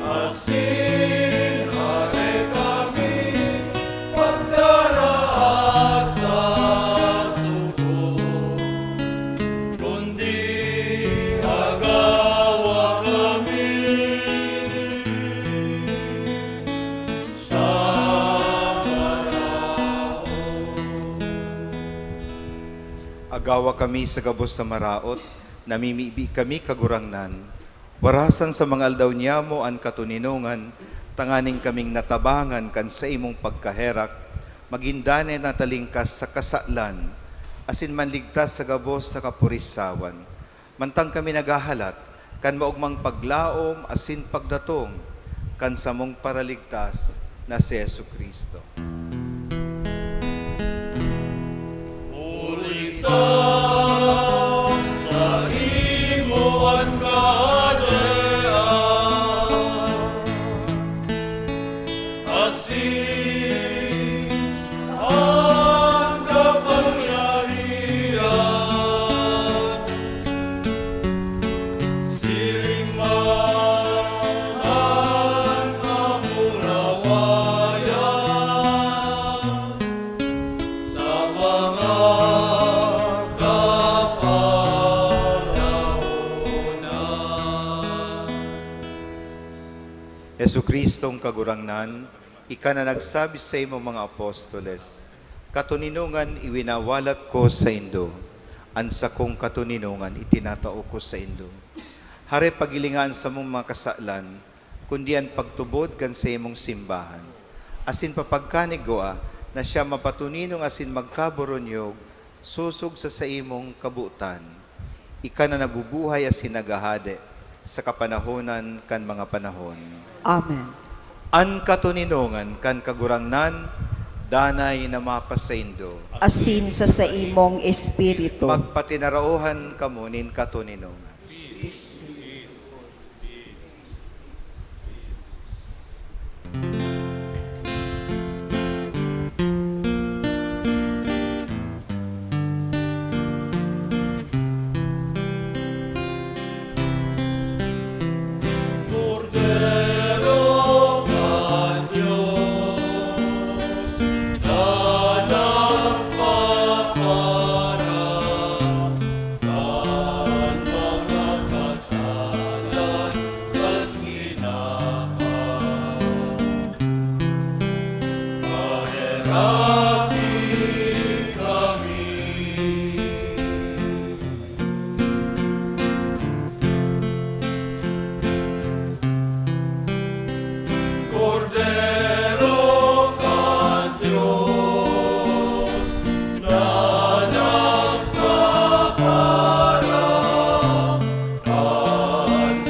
Asin hare kami pagdaraan sa sugo, kundi agawa kami sa panahon. Agawa kami sa gabos sa maraot, namimibi kami kagurangnan, warasan sa mga aldaw niya mo ang katuninungan, tanganing kaming natabangan kan sa imong pagkaherak, magindane na talingkas sa kasalan, asin manligtas sa gabos sa kapurisawan. Mantang kami nagahalat, kan maugmang paglaom, asin pagdatong, kan samong paraligtas na si Yesu Kristo. Uligtas sa imuan kahadean, asin ang kapangyarihan, siring man ang kamurawayan, sa mga Yesu Kristong kagurangnan, ika na nagsabi sa imo mga apostoles, katuninungan iwinawalat ko sa indo, ansa kong katuninungan itinatao ko sa indo. Hare pagilingan sa mong mga kasalan, kundi ang pagtubod kan sa imong simbahan. Asin papagkanigoa na siya mapatuninong asin magkaboronyog, susog sa imong kabutan. Ika na nabubuhay asin nagahade sa kapanahonan kan mga panahon. Amen. An katuninungan kan kagurangnan, danay na mapasaindo. Asin sa imong espiritu. Pagpatinarauhan kamo nin katuninungan. Cordero ng Diyos, na nagpapara kan mga kasalan at hinaan. Maherati kami. Cordero ka Diyos, na nagpapara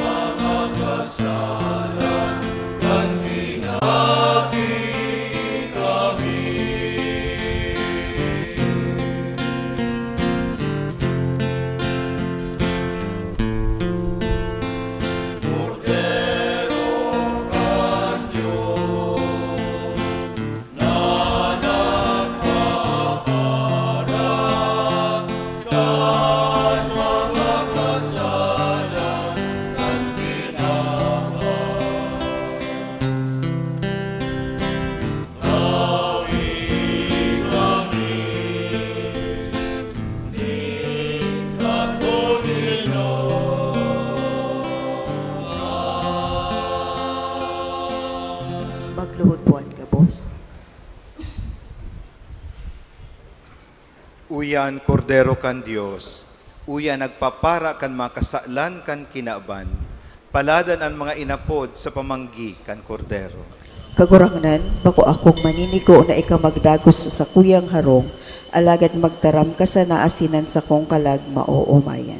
kan mga kasalan, kan binati kami. Cordero ka Diyos, na nagpapara kan mga kasalan, kan binabang. Rawi kami, di katulinong. Magluhod po ang gabos. Uyan kordero kan Dios, uyan nagpapara kan mga kasalan kan kinaban, paladan ang mga inapod sa pamanggi kan kordero. Kagurangnan, bako akong maninigo na ikaw magdagos sa kuyang harong, alagad magtaram ka sa naasinan sa kong kalag mauumayan.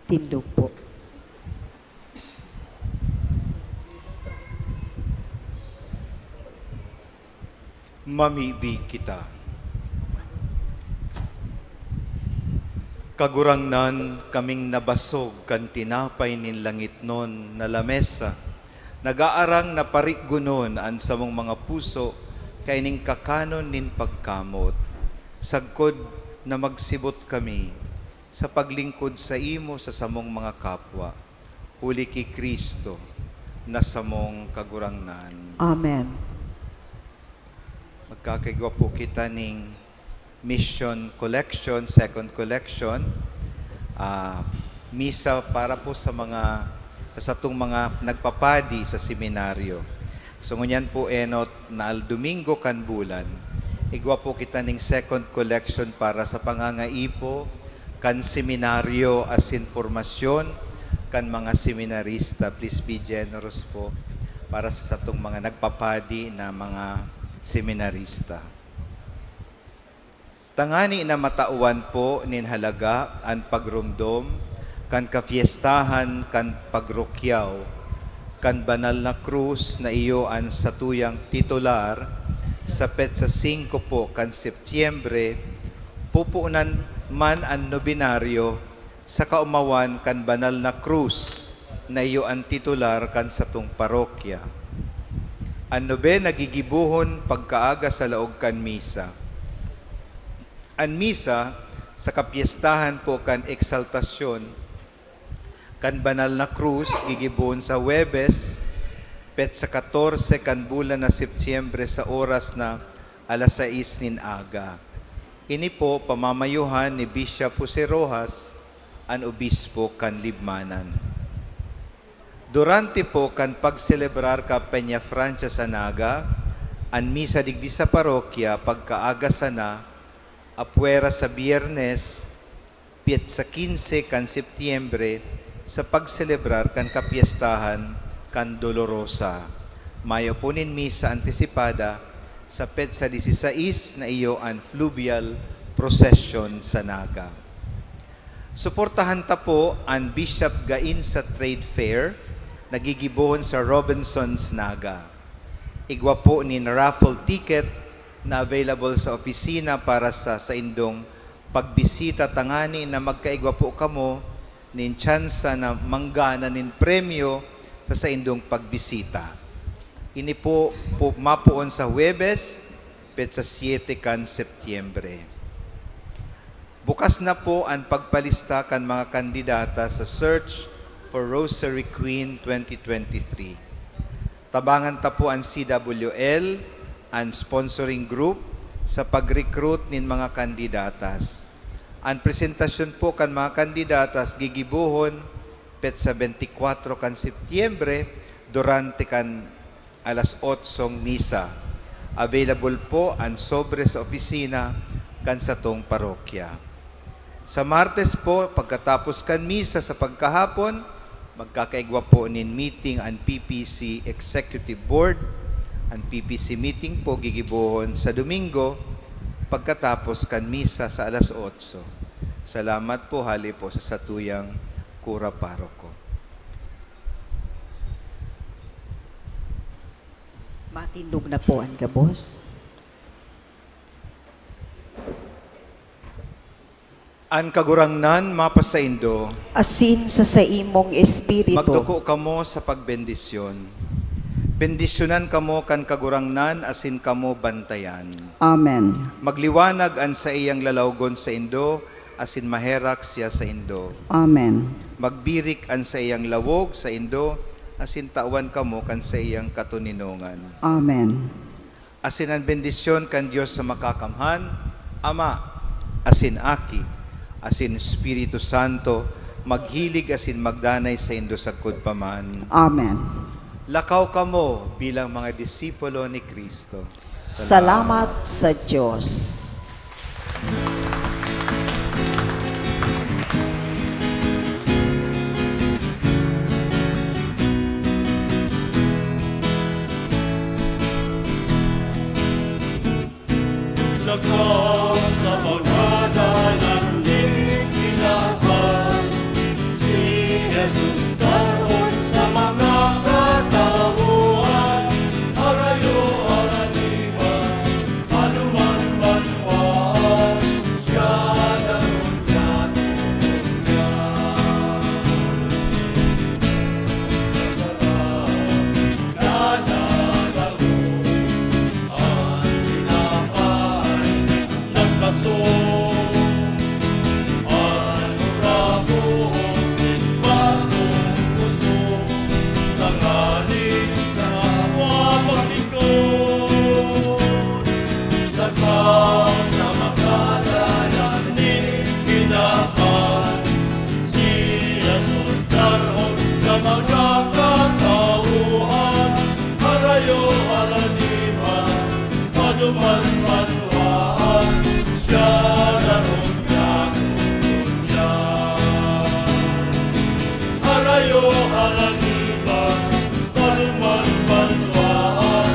Tindog po. Mamibig kita. Kagurangnan kaming nabasog kan tinapay nin langit non na lamesa. Nagaarang na parigunon an samong mga puso kay ning kakanon nin pagkamot. Sagkod na magsibot kami sa paglingkod sa imo sa samong mga kapwa. Uli ki Kristo na samong kagurangnan. Amen. Magkakaigwa po kita ning mission collection, second collection. Misa para po sa satong mga nagpapadi sa seminaryo. So ngunyan po enot na Domingo kan bulan. Igwa po kita ning second collection para sa pangangaipo kan seminaryo as informasyon kan mga seminarista. Please be generous po para sa satong mga nagpapadi na mga seminarista. Tangani na matauan po nin halaga ang pagrumdom, kan kafiestahan, kan pagrukyaw, kan banal na krus na iyo ang satuyang titular sa petsa 5 po kan Setyembre, pupuunan man ang nobinaryo sa kaumawan kan banal na krus na iyo ang titular kan satong parokya. Ano be nagigibuhon pagkaaga sa laog kan misa. An misa sa kapiestahan po kan eksaltasyon kan banal na krus gigibuhon sa Huwebes petsa 14 kan bulan na Setyembre sa oras na alas 6 nin aga. Ini po pamamayuhan ni Bishop Jose Rojas, an obispo kan Libmanan. Durante po kan pagselebrar ka Peña Francia sa Naga, an misa digdi sa parokya pagkaaga sana, apwera sa Biyernes, sa 15 kan Setyembre, sa pagselebrar kan kapiestahan kan Dolorosa. Mayo po nin misa antisipada sa petsa 16 na iyo an fluvial procession sa Naga. Suportahan ta po ang Bishop Gain sa Trade Fair, nagigibuhon sa Robinson's Naga. Igwa po ni raffle ticket na available sa opisina para sa indong pagbisita tangani na magkaigwa po kamo nin tsansa na manggana nin premyo sa indong pagbisita. Ini po mapuon sa Huwebes, petsa 7 kan Setyembre. Bukas na po ang pagpalista kan mga kandidata sa Search for Rosary Queen 2023. Tabangan ta po ang CWL, ang sponsoring group, sa pag-recruit nin mga kandidatas. Ang presentasyon po kan mga kandidatas gigibuhon petsa 24 kan Setyembre durante kan alas 8 misa. Available po ang sobre sa opisina kan satong parokya. Sa Martes po, pagkatapos kan misa sa pagkahapon, magkakaigwa po nin meeting ang PPC Executive Board. Ang PPC meeting po gigibuhon sa Domingo pagkatapos kan misa sa alas 8. Salamat po, hali po sa satuyang kura paroko. Matindog na po ang gabos. An kagurangnan mapasaindo, Asin sa imong espiritu. magduko kamo sa pagbendisyon. Bendisyonan kamo kan kagurangnan asin kamo bantayan. Amen. Magliwanag an sa iyang lalawgon sa Indo asin maherak siya sa Indo. Amen. Magbirik an sa iyang lawog sa Indo asin tawan kamo kan sa iyang katuninongan. Amen. Asin ang bendisyon kan Diyos sa makakamhan, Ama, asin Aki, asin Espiritu Santo, maghilig asin magdanay sa Indo sagkod paman. Amen. Lakaw kamo bilang mga disipulo ni Kristo. Salamat sa Diyos. Lakaw sa mga dalanlig, ilaban, si lumayo